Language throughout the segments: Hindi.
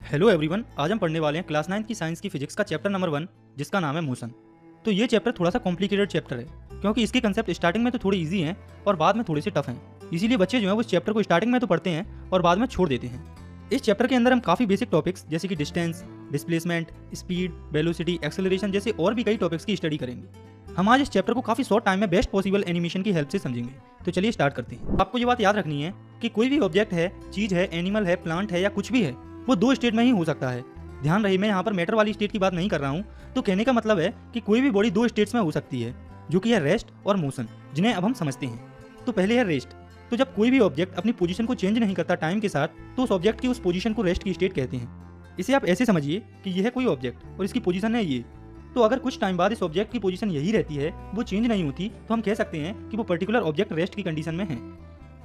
हेलो एवरीवन, आज हम पढ़ने वाले हैं क्लास 9 की साइंस की फिजिक्स का चैप्टर नंबर 1 जिसका नाम है मोशन। तो ये चैप्टर थोड़ा सा कॉम्प्लिकेटेड चैप्टर है क्योंकि इसके कंसेप्ट स्टार्टिंग में तो थोड़े इजी हैं और बाद में थोड़े से टफ हैं। इसीलिए बच्चे जो है वो इस चैप्टर को स्टार्टिंग में तो पढ़ते हैं और बाद में छोड़ देते हैं। इस चैप्टर के अंदर हम काफ़ी बेसिक टॉपिक्स जैसे कि distance, displacement, speed, velocity, acceleration जैसे और भी कई टॉपिक्स की स्टडी करेंगे। हम आज इस चैप्टर को काफ़ी शॉर्ट टाइम में बेस्ट पॉसिबल एनिमेशन की हेल्प से समझेंगे। तो चलिए स्टार्ट करते हैं। आपको ये बात याद रखनी है कि कोई भी ऑब्जेक्ट है, चीज़ है, एनिमल है, प्लांट है या कुछ भी है, वो दो स्टेट में ही हो सकता है। ध्यान रहे, मैं यहाँ पर मैटर वाली स्टेट की बात नहीं कर रहा हूँ। तो कहने का मतलब है कि कोई भी बॉडी दो स्टेट्स में हो सकती है, जो कि है रेस्ट और मोशन, जिन्हें अब हम समझते हैं। तो पहले है रेस्ट। तो जब कोई भी ऑब्जेक्ट अपनी पोजीशन को चेंज नहीं करता टाइम के साथ, तो उस ऑब्जेक्ट की उस पोजीशन को रेस्ट की स्टेट कहते हैं। इसे आप ऐसे समझिए कि यह है कोई ऑब्जेक्ट और इसकी पोजीशन है ये। तो अगर कुछ टाइम बाद इस ऑब्जेक्ट की पोजीशन यही रहती है, वो चेंज नहीं होती, तो हम कह सकते हैं कि वो पर्टिकुलर ऑब्जेक्ट रेस्ट की कंडीशन में है।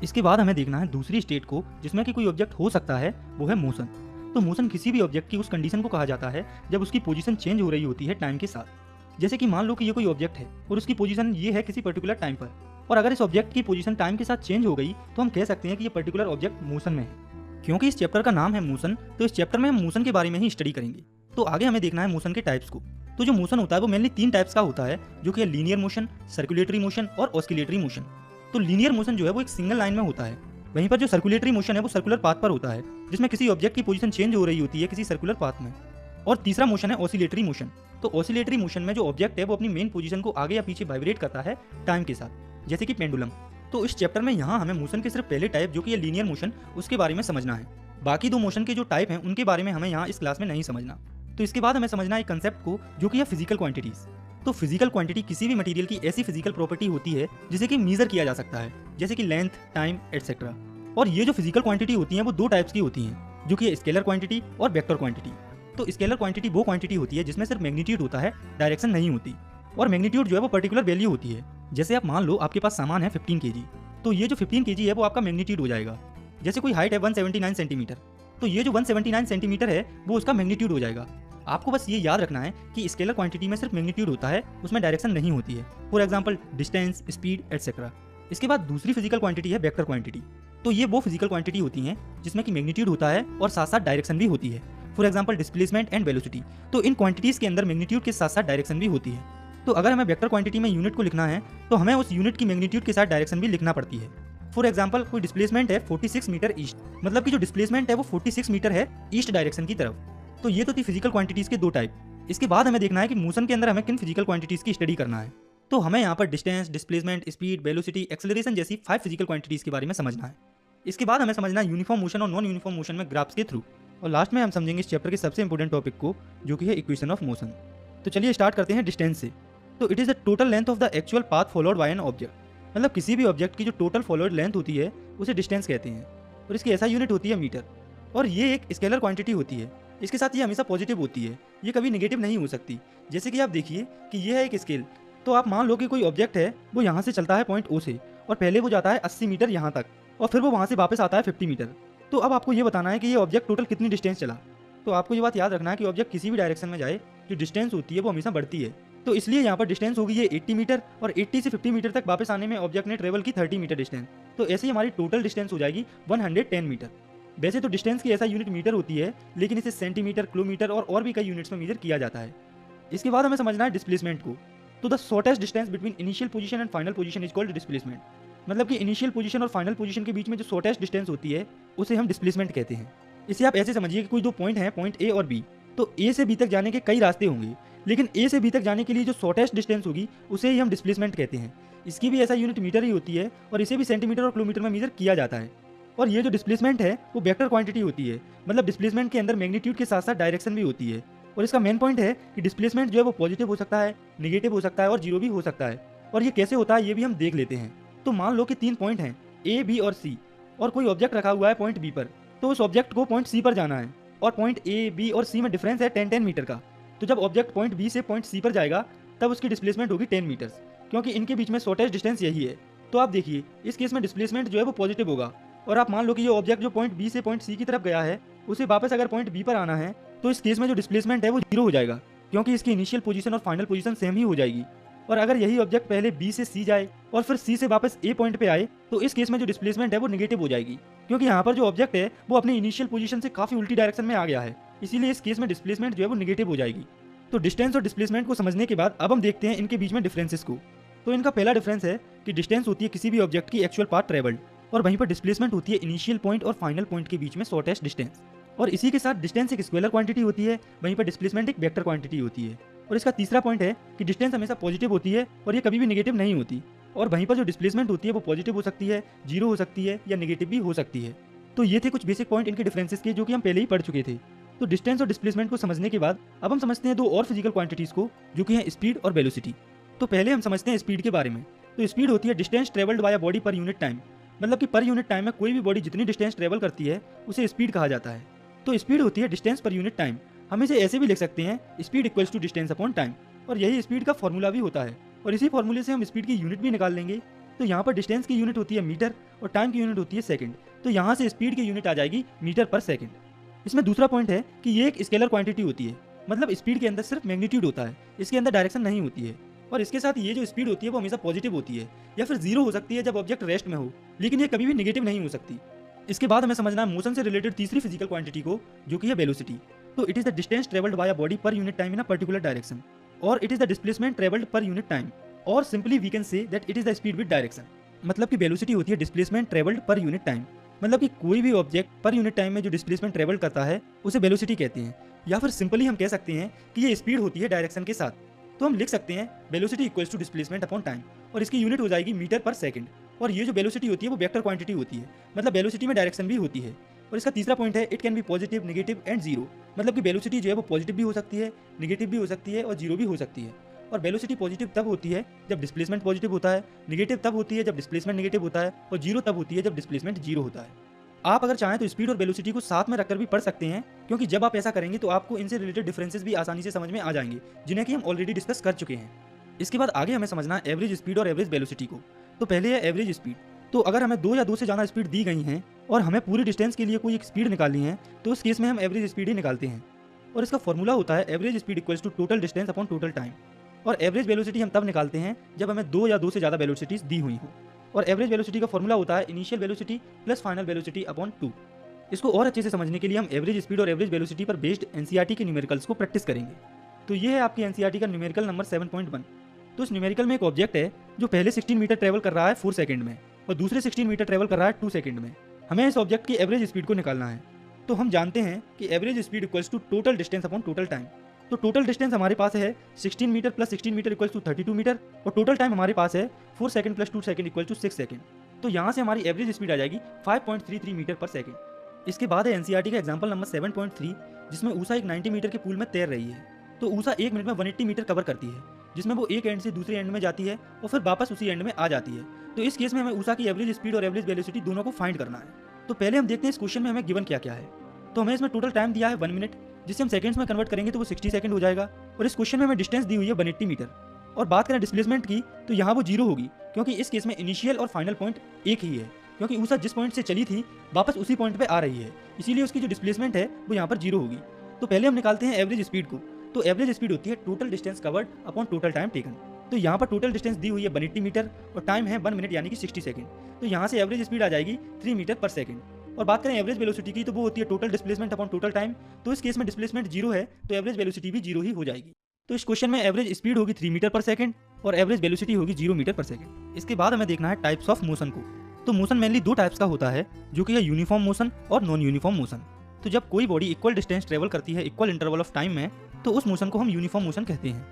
इसके बाद हमें देखना है दूसरी स्टेट को जिसमें कि कोई ऑब्जेक्ट हो सकता है, वो है मोशन। तो मोशन किसी भी ऑब्जेक्ट की उस कंडीशन को कहा जाता है जब उसकी पोजीशन चेंज हो रही होती है टाइम के साथ। जैसे कि मान लो कि ये कोई ऑब्जेक्ट है और उसकी पोजीशन ये है किसी पर्टिकुलर टाइम पर, और अगर इस ऑब्जेक्ट की पोजीशन टाइम के साथ चेंज हो गई तो हम कह सकते हैं कि ये पर्टिकुलर ऑब्जेक्ट मोशन में है। क्योंकि इस चैप्टर का नाम है मोशन, तो इस चैप्टर में हम मोशन के बारे में ही स्टडी करेंगे। तो आगे हमें देखना है मोशन के टाइप्स को। तो जो मोशन होता है वो मेनली 3 टाइप्स का होता है, जो कि है लीनियर मोशन, सर्कुलेटरी मोशन और ऑस्किलेटरी मोशन। तो लीनियर मोशन जो है वो एक सिंगल लाइन में होता है, वहीं पर जो सर्कुलेटरी मोशन है वो सर्कुलर पाथ पर होता है, जिसमें किसी ऑब्जेक्ट की पोजीशन चेंज हो रही होती है किसी सर्कुलर पाथ में। और तीसरा मोशन है ऑसिलेटरी मोशन। तो ऑसिलेटरी मोशन में जो ऑब्जेक्ट है वो अपनी मेन पोजीशन को आगे या पीछे वाइब्रेट करता है टाइम के साथ, जैसे कि पेंडुलम। तो इस चैप्टर में यहाँ हमें मोशन के सिर्फ पहले टाइप, जो कि है लीनियर मोशन, उसके बारे में समझना है। बाकी 2 मोशन के जो टाइप हैं उनके बारे में हमें यहाँ इस क्लास में नहीं समझना। तो इसके बाद हमें समझना है एक कंसेप्ट को, जो कि है फिजिकल क्वांटिटीज। तो फिजिकल क्वांटिटी किसी भी मटेरियल की ऐसी फिजिकल प्रॉपर्टी होती है जिसे कि मेजर किया जा सकता है, जैसे कि लेंथ, टाइम, एटसेट्रा। और ये जो फिजिकल क्वांटिटी होती हैं वो 2 टाइप्स की होती हैं, जो कि स्केलर क्वांटिटी और वेक्टर क्वांटिटी। तो स्केलर क्वांटिटी वो क्वांटिटी होती है जिसमें सिर्फ मैग्नीट्यूड होता है, डायरेक्शन नहीं होती। और मैग्नीट्यूड जो है वो पर्टिकुलर वैल्यू होती है। जैसे आप मान लो आपके पास सामान है 15 kg, तो ये जो 15 kg है वो आपका मैग्नीट्यूड हो जाएगा। जैसे कोई हाइट है 179 सेंटीमीटर, तो ये जो 179 सेंटीमीटर है वो उसका मैग्नीट्यूड हो जाएगा। आपको बस ये याद रखना है कि स्केलर क्वांटिटी में सिर्फ मैग्नीट्यूड होता है, उसमें डायरेक्शन नहीं होती है। For example distance, speed, etcetera. इसके बाद दूसरी फिजिकल क्वांटिटी है वेक्टर क्वांटिटी। तो ये वो फिजिकल क्वांटिटी होती हैं जिसमें कि मैग्नीट्यूड होता है और साथ साथ डायरेक्शन भी होती है। For example displacement and velocity. तो इन क्वांटिटीज के अंदर मैग्नीट्यूड के साथ साथ डायरेक्शन भी होती है। तो अगर हमें वेक्टर क्वांटिटी में यूनिट को लिखना है तो हमें उस यूनिट की मैग्नीट्यूड के साथ डायरेक्शन भी लिखना पड़ती है। फॉर एग्जांपल कोई डिस्प्लेसमेंट है 46 मीटर ईस्ट, मतलब कि जो डिस्प्लेसमेंट है वो 46 मीटर है ईस्ट डायरेक्शन की तरफ। तो ये तो थी फिजिकल क्वांटिटीज के 2 टाइप। इसके बाद हमें देखना है कि मोशन के अंदर हमें किन फिजिकल क्वांटिटीज की स्टडी करना है। तो हमें यहाँ पर distance, displacement, speed, velocity, acceleration जैसी 5 फिजिकल क्वांटिटीज के बारे में समझना है। इसके बाद हमें समझना है यूनिफॉर्म मोशन और नॉन यूनिफॉर्म मोशन में ग्राफ्स के थ्रू। और लास्ट में हम समझेंगे इस चैप्टर के सबसे इंपॉर्टेंट टॉपिक को, जो कि है इक्वेशन ऑफ मोशन। तो चलिए स्टार्ट करते हैं डिस्टेंस से। तो it is the total length of the actual path followed by an object. मतलब किसी भी ऑब्जेक्ट की जो टोटल फॉलोड लेंथ होती है उसे डिस्टेंस कहते हैं, और इसकी ऐसा यूनिट होती है मीटर। और ये एक स्केलर क्वांटिटी होती है। इसके साथ ये हमेशा पॉजिटिव होती है, ये कभी नेगेटिव नहीं हो सकती। जैसे कि आप देखिए कि ये है एक स्केल। तो आप मान लो कि कोई ऑब्जेक्ट है, वो यहाँ से चलता है पॉइंट O से, और पहले वो जाता है 80 मीटर यहाँ तक, और फिर वो वहाँ से वापस आता है 50 मीटर। तो अब आपको ये बताना है कि ये ऑब्जेक्ट टोटल कितनी डिस्टेंस चला। तो आपको ये बात याद रखना है कि ऑब्जेक्ट किसी भी डायरेक्शन में जाए, जो डिस्टेंस होती है वो हमेशा बढ़ती है। तो इसलिए यहाँ पर डिस्टेंस होगी ये 80 मीटर, और 80 से 50 मीटर तक वापस आने में ऑब्जेक्ट ने ट्रेवल की 30 मीटर डिस्टेंस। तो ऐसे ही हमारी टोटल डिस्टेंस हो जाएगी 110 मीटर। वैसे तो डिस्टेंस की ऐसा यूनिट मीटर होती है, लेकिन इसे सेंटीमीटर, किलोमीटर और भी कई यूनिट्स में मेजर किया जाता है। इसके बाद हमें समझना है डिस्प्लेसमेंट को। तो the shortest distance between initial position and final position is called displacement. मतलब कि इनिशियल पोजीशन और फाइनल पोजीशन के बीच में जो शॉर्टेस्ट डिस्टेंस होती है उसे हम डिस्प्लेसमेंट कहते हैं। इसे आप ऐसे समझिए कि कोई 2 पॉइंट हैं, पॉइंट A और B। तो A से B तक जाने के कई रास्ते होंगे, लेकिन A से B तक जाने के लिए जो शॉर्टेस्ट डिस्टेंस होगी उसे ही हम डिस्प्लेसमेंट कहते हैं। इसकी भी ऐसा यूनिट मीटर ही होती है, और इसे भी सेंटीमीटर और किलोमीटर में मेजर किया जाता है। और ये जो डिस्प्लेसमेंट है वो वेक्टर क्वांटिटी होती है। मतलब डिस्प्लेसमेंट के अंदर मैग्नीट्यूड के साथ साथ डायरेक्शन भी होती है। और इसका मेन पॉइंट है कि डिस्प्लेसमेंट जो है वो पॉजिटिव हो सकता है, नेगेटिव हो सकता है और 0 भी हो सकता है। और ये कैसे होता है ये भी हम देख लेते हैं। तो मान लो कि 3 पॉइंट हैं A, B और C, और कोई ऑब्जेक्ट रखा हुआ है पॉइंट B पर। तो उस ऑब्जेक्ट को पॉइंट C पर जाना है, और पॉइंट A, B और C में डिफरेंस है 10-10 मीटर का। तो जब ऑब्जेक्ट पॉइंट B से पॉइंट C पर जाएगा तब उसकी डिस्प्लेसमेंट होगी 10 मीटर्स, क्योंकि इनके बीच में शॉर्टेस्ट डिस्टेंस यही है। तो आप देखिए इस केस में डिस्प्लेसमेंट जो है वो पॉजिटिव होगा। और आप मान लो कि ये ऑब्जेक्ट जो पॉइंट B से पॉइंट C की तरफ गया है, उसे वापस अगर पॉइंट B पर आना है, तो इस केस में जो डिस्प्लेसमेंट है वो 0 हो जाएगा, क्योंकि इसकी इनिशियल पोजीशन और फाइनल पोजीशन सेम ही हो जाएगी। और अगर यही ऑब्जेक्ट पहले B से C जाए और फिर C से वापस A पॉइंट पे आए, तो इस केस में जो डिस्प्लेसमेंट है वो नेगेटिव हो जाएगी, क्योंकि यहाँ पर जो ऑब्जेक्ट है वो अपनी इनिशियल पोजीशन से काफी उल्टी डायरेक्शन में आ गया है। इसीलिए इस केस में डिस्प्लेसमेंट जो है वो निगेटिव हो जाएगी। तो डिस्टेंस और डिस्प्लेसमेंट को समझने के बाद अब हम देखते हैं इनके बीच में डिफरेंसेस को। तो इनका पहला डिफरेंस है कि डिस्टेंस होती है किसी भी ऑब्जेक्ट की एक्चुअल पाथ ट्रेवल्ड, और वहीं पर डिस्प्लेसमेंट होती है इनिशियल पॉइंट और फाइनल पॉइंट के बीच में शॉर्टेस्ट डिस्टेंस। और इसी के साथ डिस्टेंस एक स्केलर क्वांटिटी होती है, वहीं पर डिस्प्लेसमेंट एक वेक्टर क्वांटिटी होती है। और इसका तीसरा पॉइंट है कि डिस्टेंस हमेशा पॉजिटिव होती है और ये कभी भी नेगेटिव नहीं होती। और वहीं पर जो डिस्प्लेसमेंट होती है वो पॉजिटिव हो सकती है, जीरो हो सकती है या नेगेटिव भी हो सकती है। तो ये थे कुछ बेसिक पॉइंट इनके डिफरेंसेस के, जो कि हम पहले ही पढ़ चुके थे। तो डिस्टेंस और डिस्प्लेसमेंट को समझने के बाद अब हम समझते हैं दो और फिजिकल क्वांटिटीज को, जो कि हैं स्पीड और वेलोसिटी। तो पहले हम समझते हैं स्पीड के बारे में। तो स्पीड होती है distance travelled by body per unit time, मतलब कि पर यूनिट टाइम में कोई भी बॉडी जितनी डिस्टेंस ट्रेवल करती है उसे स्पीड कहा जाता है। तो स्पीड होती है डिस्टेंस पर यूनिट टाइम। हम इसे ऐसे भी लिख सकते हैं, speed equals to distance upon time, और यही स्पीड का फॉर्मूला भी होता है। और इसी फॉर्मूले से हम स्पीड की यूनिट भी निकाल लेंगे। तो यहाँ पर डिस्टेंस की यूनिट होती है मीटर और टाइम की यूनिट होती है सेकंड। तो यहाँ से स्पीड की यूनिट आ जाएगी मीटर पर सेकंड। इसमें दूसरा पॉइंट है कि ये एक स्केलर क्वांटिटी होती है, मतलब स्पीड के अंदर सिर्फ मैग्नीट्यूड होता है, इसके अंदर डायरेक्शन नहीं होती है। और इसके साथ ये जो स्पीड होती है वो हमेशा पॉजिटिव होती है या फिर जीरो हो सकती है जब ऑब्जेक्ट रेस्ट में हो, लेकिन ये कभी भी नेगेटिव नहीं हो सकती। इसके बाद हमें समझना है मोशन से रिलेटेड तीसरी फिजिकल क्वांटिटी को, जो कि है वेलोसिटी। तो it is the distance travelled by body per unit time in a particular direction, और it is the displacement travelled per unit time, और simply we can say that it is the speed with direction. मतलब कि वेलोसिटी होती है displacement travelled per unit time, मतलब कि कोई भी ऑब्जेक्ट पर यूनिट टाइम में जो डिस्प्लेसमेंट ट्रेवल करता है उसे वेलोसिटी कहते हैं। या फिर सिंपली हम कह सकते हैं कि ये स्पीड होती है डायरेक्शन के साथ। तो हम लिख सकते हैं velocity equals to displacement upon time, और इसकी यूनिट हो जाएगी मीटर पर सेकंड। और ये जो वेलोसिटी होती है वो वेक्टर क्वांटिटी होती है, मतलब वेलोसिटी में डायरेक्शन भी होती है। और इसका तीसरा पॉइंट है it can be positive, negative and zero, मतलब कि वेलोसिटी जो है वो पॉजिटिव भी हो सकती है, नेगेटिव भी हो सकती है और जीरो भी हो सकती है। और वेलोसिटी पॉजिटिव तब होती है जब डिस्प्लेसमेंट पॉजिटिव होता है, नेगेटिव तब होती है जब डिस्प्लेसमेंट नेगेटिव होता है, और जीरो तब होती है जब डिस्प्लेसमेंट जीरो होता है। आप अगर चाहें तो स्पीड और वेलोसिटी को साथ में रखकर भी पढ़ सकते हैं, क्योंकि जब आप ऐसा करेंगे तो आपको इनसे रिलेटेड डिफरेंसेस भी आसानी से समझ में आ जाएंगे, जिन्हें कि हम ऑलरेडी डिस्कस कर चुके हैं। इसके बाद आगे हमें समझना है एवरेज स्पीड और एवरेज वेलोसिटी को। तो पहले है एवरेज स्पीड। तो अगर हमें 2 या 2 से ज़्यादा स्पीड दी गई हैं और हमें पूरी डिस्टेंस के लिए कोई एक स्पीड निकालनी है, तो उस केस में हम एवरेज स्पीड ही निकालते हैं। और इसका फॉर्मूला होता है average speed equals to total distance upon total time. और एवरेज वेलोसिटी हम तब निकालते हैं जब हमें 2 या 2 से ज़्यादा वेलोसिटीज दी हुई हो। और एवरेज वेलोसिटी का फॉर्मूला होता है initial velocity plus final velocity upon 2। इसको और अच्छे से समझने के लिए हम एवरेज स्पीड और एवरेज वेलोसिटी पर बेस्ड एनसीईआरटी के न्यूमेरिकल्स को प्रैक्टिस करेंगे। तो ये है आपकी एनसीईआरटी का न्यूमेरिकल नंबर 7.1। तो इस न्यूमेरिकल में एक ऑब्जेक्ट है जो पहले 16 मीटर ट्रेवल कर रहा है 4 सेकंड में, और दूसरे 16 मीटर ट्रेवल कर रहा है 2 सेकंड में। हमें इस ऑब्जेक्ट की एवरेज स्पीड को निकालना है। तो हम जानते हैं कि average speed equals to total distance upon total time. तो टोटल डिस्टेंस हमारे पास है 16 metre plus 16 metre equals to 32 metre, और टोटल टाइम हमारे पास है 4 second plus 2 second equal to 6 second. तो यहाँ से हमारी एवरेज स्पीड आ जाएगी 5.33 मीटर पर सेकंड। इसके बाद है एनसीईआरटी का एग्जांपल नंबर 7.3, जिसमें ऊषा एक 90 मीटर के पूल में तैर रही है। तो ऊषा 1 मिनट में 180 मीटर कवर करती है, जिसमें वो एक एंड से दूसरे एंड में जाती है और फिर वापस उसी एंड में आ जाती है। तो इस केस में हमें ऊषा की एवरेज स्पीड और एवरेज वेलोसिटी दोनों को फाइंड करना है। तो पहले हम देखते हैं इस क्वेश्चन में हमें गिवन क्या क्या है। तो हमें इसमें टोटल टाइम दिया है 1 मिनट, जिसे हम सेकंड्स में कन्वर्ट करेंगे तो वो 60 सेकंड हो जाएगा। और इस क्वेश्चन में हमें डिस्टेंस दी हुई है 180 मीटर। और बात करें डिस्प्लेसमेंट की, तो यहाँ वो जीरो होगी, क्योंकि इस केस में इनिशियल और फाइनल पॉइंट एक ही है, क्योंकि ऊषा जिस पॉइंट से चली थी वापस उसी पॉइंट पे आ रही है, इसीलिए उसकी जो डिस्प्लेसमेंट है वो यहाँ पर जीरो होगी। तो पहले हम निकालते हैं एवरेज स्पीड को। तो एवरेज स्पीड होती है total distance covered upon total time taken. तो यहाँ पर टोटल डिस्टेंस दी हुई है 180 मीटर और टाइम है 1 मिनट यानी कि 60 सेकंड। तो यहाँ से एवरेज स्पीड आ जाएगी 3 मीटर पर सेकंड। और बात करें एवरेज वेलोसिटी की, तो वो होती है total displacement upon total time. तो इस केस में डिस्प्लेसमेंट जीरो है, तो एवरेज वेलोसिटी भी जीरो ही हो जाएगी। तो इस क्वेश्चन में एवरेज स्पीड होगी 3 मीटर पर सेकंड और एवरेज वेलोसिटी होगी 0 मीटर पर सेकंड। इसके बाद हमें देखना है टाइप्स ऑफ मोशन को। तो मोशन मेनली 2 टाइप्स का होता है, जो कि है यूनिफॉर्म मोशन और नॉन यूनिफॉर्म मोशन। तो जब कोई बॉडी इक्वल डिस्टेंस ट्रेवल करती है इक्वल इंटरवल ऑफ टाइम में, तो उस मोशन को हम यूनिफॉर्म मोशन कहते हैं।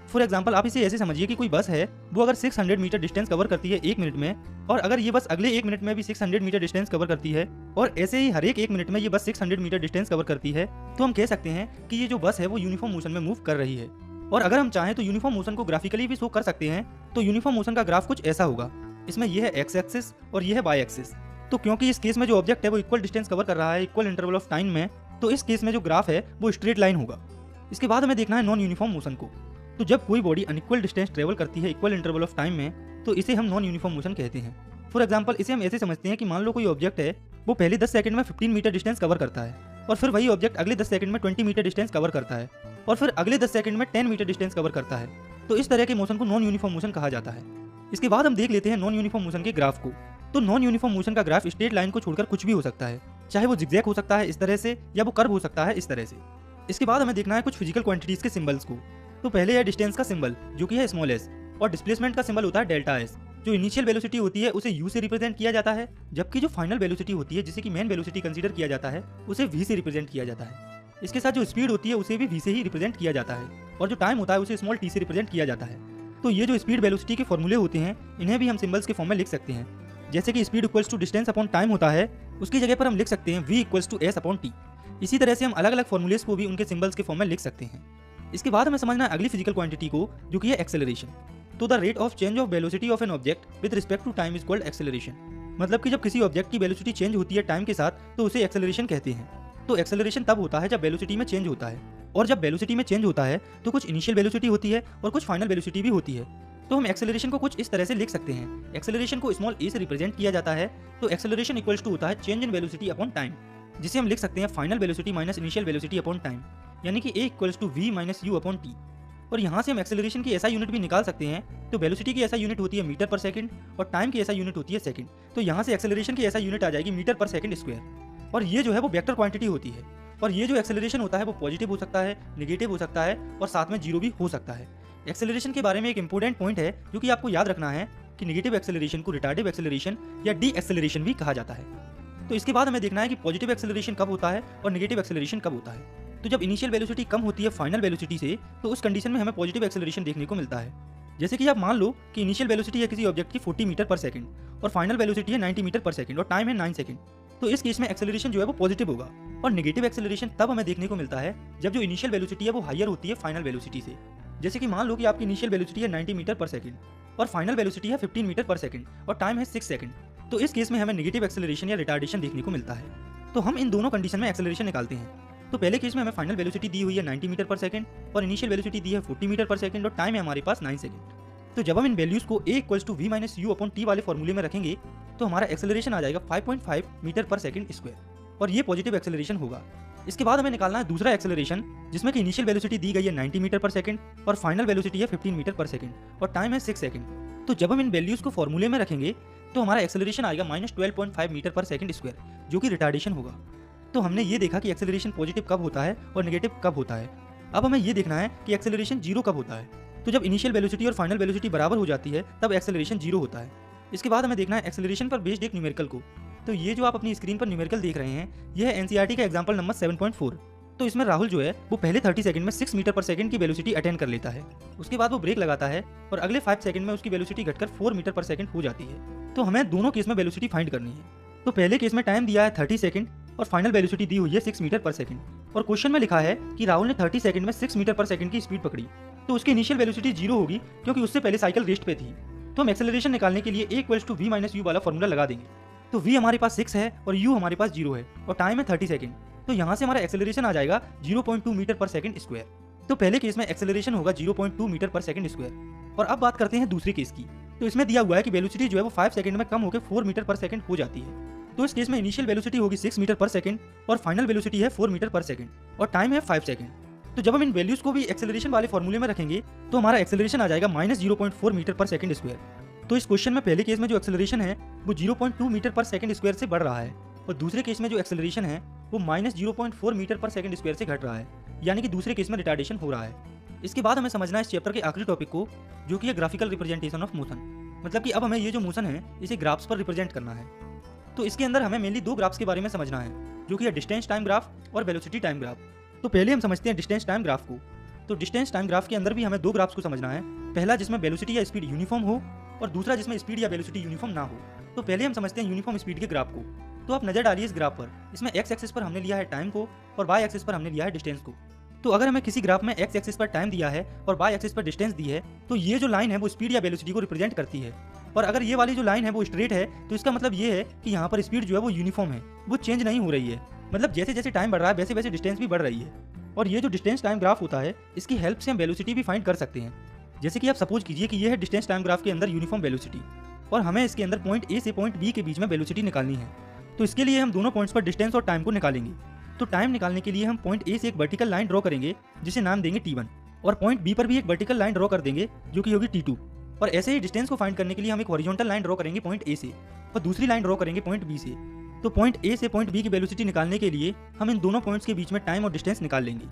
फॉर एग्जाम्पल आप इसे ऐसे समझिए कि कोई बस है, वो अगर 600 मीटर डिस्टेंस कवर करती है 1 मिनट में, और अगर ये बस अगले 1 मिनट में भी 600 मीटर डिस्टेंस कवर करती है, और ऐसे ही हर एक 1 मिनट में ये बस 600 मीटर डिस्टेंस कवर करती है, तो हम कह सकते हैं कि ये जो बस है वो यूनिफॉर्म मोशन में मूव कर रही है। और अगर हम चाहें तो यूनिफॉर्म मोशन को ग्राफिकली भी शो कर सकते हैं। तो यूनिफॉर्म मोशन का ग्राफ कुछ ऐसा होगा, इसमें यह है एक्स एक्सिस और यह है वाई एक्सिस। तो क्योंकि इस केस में जो ऑब्जेक्ट है वो इक्वल डिस्टेंस कवर कर रहा है इक्वल इंटरवल ऑफ टाइम में, तो इस केस में जो ग्राफ है वो स्ट्रेट लाइन होगा। इसके बाद हमें देखना है नॉन यूनिफॉर्म मोशन को। तो जब कोई बॉडी अनइक्वल डिस्टेंस ट्रेवल करती है इक्वल इंटरवल ऑफ टाइम में, तो इसे हम नॉन यूनिफॉर्म मोशन कहते हैं। फॉर एग्जाम्पल इसे हम ऐसे समझते हैं कि मान लो कोई ऑब्जेक्ट है, वो पहले 10 सेकंड में 15 मीटर डिस्टेंस कवर करता है, और फिर वही ऑब्जेक्ट अगले 10 सेकंड में 20 मीटर डिस्टेंस कवर करता है, और फिर अगले 10 सेकंड में 10 मीटर डिस्टेंस कवर करता है। तो इस तरह के मोशन को नॉन यूनिफॉर्म मोशन कहा जाता है। इसके बाद हम देख लेते हैं नॉन यूनिफॉर्म मोशन के ग्राफ को। तो नॉन यूनिफॉर्म मोशन का ग्राफ स्ट्रेट लाइन को छोड़कर कुछ भी हो सकता है, चाहे वो जिगजैग हो सकता है इस तरह से, या वो कर्व हो सकता है इस तरह से। इसके बाद हमें देखना है कुछ फिजिकल क्वांटिटीज के सिंबल्स को। तो पहले है डिस्टेंस का सिंबल जो कि है स्मॉल एस, और डिस्प्लेसमेंट का सिंबल होता है डेल्टा एस। जो इनिशियल वेलोसिटी होती है उसे u से रिप्रेजेंट किया जाता है, जबकि जो फाइनल वेलोसिटी होती है जिसे कि मेन वेलोसिटी कंसीडर किया जाता है उसे v से रिप्रेजेंट किया जाता है। इसके साथ जो स्पीड होती है उसे भी v से ही रिप्रेजेंट किया जाता है, और जो टाइम होता है उसे स्मॉल t से रिप्रेजेंट किया जाता है। तो ये जो स्पीड वेलोसिटी के फॉर्मूले होते हैं इन्हें भी हम सिंबल्स के फॉर्म में लिख सकते हैं। जैसे कि speed equals to distance upon time होता है, उसकी जगह पर हम लिख सकते हैं v equals to s upon t। इसी तरह से हम अलग अलग फॉर्मूलेस को भी उनके सिंबल्स के फॉर्म में लिख सकते हैं। इसके बाद हमें समझना है अगली फिजिकल क्वांटिटी को जो कि है एक्सेलरेशन। तो the rate of change of velocity of an object with respect to time is called acceleration. मतलब कि जब किसी ऑब्जेक्ट की वेलोसिटी चेंज होती है टाइम के साथ तो उसे एक्सेलरेशन कहते हैं। तो एक्सेलरेशन तब होता है जब वेलोसिटी में चेंज होता है, और जब वेलोसिटी में चेंज होता है तो कुछ इनिशियल वेलोसिटी होती है और कुछ फाइनल वेलोसिटी भी होती है। तो हम एक्सेलरेशन को कुछ इस तरह से लिख सकते हैं। एक्सेलरेशन को स्मॉल a से रिप्रेजेंट किया जाता है, तो एक्सेलरेशन इक्वल्स टू होता है change in velocity upon time, जिसे हम लिख सकते हैं final velocity minus initial velocity upon time, यानी कि a equals to v minus u upon t। और यहाँ से हम एक्सेलरेशन की ऐसा यूनिट भी निकाल सकते हैं। तो वेलोसिटी की ऐसा यूनिट होती है मीटर पर सेकंड और टाइम की ऐसा यूनिट होती है सेकंड। तो यहाँ से एक्सेलरेशन की ऐसा यूनिट आ जाएगी मीटर पर सेकंड स्क्वायर। और ये जो है वो वेक्टर क्वांटिटी होती है। और ये जो एक्सेलरेशन होता है वो पॉजिटिव हो सकता है, नेगेटिव हो सकता है और साथ में जीरो भी हो सकता है। एक्सेलरेशन के बारे में एक इंपॉर्टेंट पॉइंट है जो कि आपको याद रखना है कि नेगेटिव एक्सेलरेशन को रिटार्डिव एक्सेलरेशन या डी एक्सेलरेशन भी कहा जाता है। तो इसके बाद हमें देखना है कि पॉजिटिव एक्सेलरेशन कब होता है और नेगेटिव एक्सेलरेशन कब होता है। तो जब इनिशियल वेलोसिटी कम होती है फाइनल वेलोसिटी से तो उस कंडीशन में हमें पॉजिटिव एक्सेलरेशन देखने को मिलता है। जैसे कि आप मान लो कि इनिशियल वेलोसिटी है किसी ऑब्जेक्ट की 40 मीटर पर सेकंड और फाइनल वेलोसिटी है 90 मीटर पर सेकंड और टाइम है 9 सेकंड। तो इस केस में एक्सेलरेशन जो है वो पॉजिटिव होगा। और नेगेटिव एक्सेलरेशन तब हमें देखने को मिलता है जब जो इनिशियल वेलोसिटी है वो हायर होती है फाइनल वेलोसिटी से। जैसे कि मान लो कि आपकी इनिशियल वेलोसिटी है 90 मीटर पर सेकंड और फाइनल वेलोसिटी है 15 मीटर पर सेकंड और टाइम है 6 सेकंड। तो इस केस में हमें नेगेटिव एक्सेलरेशन या रिटार्डेशन देखने को मिलता है। तो हम इन दोनों कंडीशन में एक्सेलरेशन निकालते हैं। तो पहले केस में हमें फाइनल वेलोसिटी दी हुई है 90 मीटर पर सेकंड और इनिशियल वेलोसिटी दी है 40 मीटर पर सेकंड और टाइम है हमारे पास 9 सेकंड। तो जब हम इन वैल्यूज को a equals to v minus u upon t वाले फॉर्मूले में रखेंगे तो हमारा एक्सेलरेशन आ जाएगा 5.5 मीटर पर सेकंड स्क्वायर, और ये पॉजिटिव एक्सेलरेशन होगा। इसके बाद हमें निकालना है दूसरा एक्सेलरेशन जिसमें कि इनिशियल वेलोसिटी दी गई है 90 मीटर पर सेकंड और फाइनल वेलोसिटी है 15 मीटर पर सेकंड और टाइम है 6 सेकंड। तो जब हम इन वैल्यूज को फॉर्मूले में रखेंगे तो हमारा एक्सेलरेशन आएगा -12.5 मीटर पर सेकंड स्क्वायर, जो कि रिटार्डेशन होगा। तो हमने ये देखा कि एक्सेलरेशन पॉजिटिव कब होता है और नेगेटिव कब होता है। अब हमें ये देखना है कि एक्सेलरेशन जीरो कब होता है। तो जब इनिशियल वेलोसिटी और फाइनल वेलोसिटी बराबर हो जाती है तब एक्सेलरेशन जीरो होता है। इसके बाद हमें देखना है एक्सेलरेशन पर बेस्ड एक न्यूमेरिकल को। तो ये जो आप अपनी स्क्रीन पर न्यूमेरिकल देख रहे हैं यह है एनसीईआरटी का एग्जांपल नंबर 7.4। तो इसमें राहुल जो है वो पहले 30 सेकंड में 6 मीटर पर सेकंड की वेलोसिटी अटेंड कर लेता है। उसके बाद वो ब्रेक लगाता है और अगले 5 सेकंड में उसकी वेलोसिटी घटकर 4 मीटर पर सेकंड हो जाती है। तो हमें दोनों केस में वेलोसिटी फाइंड करनी है। तो पहले केस में टाइम दिया है 30 सेकंड और फाइनल वेलोसिटी दी हुई है 6 मीटर पर सेकंड, और क्वेश्चन में लिखा है कि राहुल ने 30 सेकंड में 6 मीटर पर सेकंड की स्पीड पकड़ी। तो उसकी इनिशियल वेलोसिटी जीरो होगी क्योंकि उससे पहले साइकिल रेस्ट पे थी। तो हम एक्सेलरेशन निकालने के लिए a equals to v minus u वाला फॉर्मूला लगा देंगे। तो v हमारे पास 6 है और u हमारे पास 0 है और टाइम है 30 सेकंड। तो यहाँ से हमारा एक्सेलरेशन आ जाएगा 0.2 मीटर पर सेकंड स्क्वायर। तो पहले केस में एक्सेलरेशन होगा 0.2 मीटर पर सेकंड स्क्वायर। और अब बात करते हैं दूसरे केस की। तो इसमें दिया हुआ है कि वेलोसिटी जो है वो 5 सेकंड में कम होकर 4 मीटर पर सेकंड हो जाती है। तो इस केस में इनिशियल वेलोसिटी होगी 6 मीटर पर सेकंड और फाइनल वेलोसिटी है 4 मीटर पर सेकंड और टाइम है 5 सेकंड। तो जब हम इन वैल्यूज को भी एक्सेलरेशन वाले फॉर्मूले में रखेंगे तो हमारा एक्सेलरेशन आ जाएगा -0.4 मीटर पर सेकंड स्क्वायर। तो इस क्वेश्चन में पहले केस में जो एक्सेलरेशन है वो 0.2 मीटर पर सेकंड स्क्वायर से बढ़ रहा है और दूसरे केस में जो एक्सेलरेशन है वो -0.4 मीटर पर सेकंड स्क्वायर से घट रहा है, यानी कि दूसरे केस में रिटार्डेशन हो रहा है। इसके बाद हमें समझना है इस चैप्टर के आखिरी टॉपिक को जो कि है ग्राफिकल रिप्रेजेंटेशन ऑफ मोशन। मतलब कि अब हमें ये जो मोशन है इसे ग्राफ्स पर रिप्रेजेंट करना है। तो इसके अंदर हमें मेनली दो ग्राफ्स के बारे में समझना है जो कि है डिस्टेंस टाइम ग्राफ और वेलोसिटी टाइम ग्राफ। तो पहले हम समझते हैं डिस्टेंस टाइम ग्राफ को। तो डिस्टेंस टाइम ग्राफ के अंदर भी हमें दो ग्राफ्स को समझना है, पहला जिसमें वेलोसिटी या स्पीड यूनिफॉर्म हो और दूसरा जिसमें स्पीड या वेलोसिटी यूनिफॉर्म ना हो। तो पहले हम समझते हैं यूनिफॉर्म स्पीड के ग्राफ को। तो आप नजर डालिए इस ग्राफ पर, इसमें एक्स एक्सिस पर हमने लिया है टाइम को और वाई एक्सिस पर हमने लिया है डिस्टेंस को। तो अगर हमें किसी ग्राफ में एक्स एक्सिस पर टाइम दिया है और वाई एक्सिस पर डिस्टेंस दी है तो ये जो लाइन है वो स्पीड या वेलोसिटी को रिप्रेजेंट करती है। और अगर ये वाली जो लाइन है वो स्ट्रेट है तो इसका मतलब ये है कि यहाँ पर स्पीड जो है वो यूनिफॉर्म है, वो चेंज नहीं हो रही है। मतलब जैसे जैसे टाइम बढ़ रहा है वैसे वैसे डिस्टेंस भी बढ़ रही है। और ये जो डिस्टेंस टाइम ग्राफ होता है इसकी हेल्प से हम वेलोसिटी भी फाइंड कर सकते हैं। जैसे कि आप सपोज कीजिए कि ये है डिस्टेंस टाइम ग्राफ के अंदर यूनिफॉर्म वेलोसिटी और हमें इसके अंदर पॉइंट ए से पॉइंट बी के बीच में वेलोसिटी निकालनी है। तो इसके लिए हम दोनों पॉइंट्स पर डिस्टेंस और टाइम को निकालेंगे। तो टाइम निकालने के लिए हम पॉइंट ए से एक वर्टिकल लाइन ड्रॉ करेंगे जिसे नाम देंगे T1 और पॉइंट बी पर भी एक वर्टिकल लाइन ड्रॉ कर देंगे जो कि होगी T2। और ऐसे ही डिस्टेंस को फाइंड करने के लिए हम एक हॉरिजॉन्टल लाइन ड्रॉ करेंगे पॉइंट ए से और दूसरी लाइन ड्रॉ करेंगे पॉइंट बी से। तो पॉइंट ए से पॉइंट बी की वेलोसिटी निकालने के लिए हम इन दोनों पॉइंट्स के बीच में टाइम और डिस्टेंस निकाल लेंगे।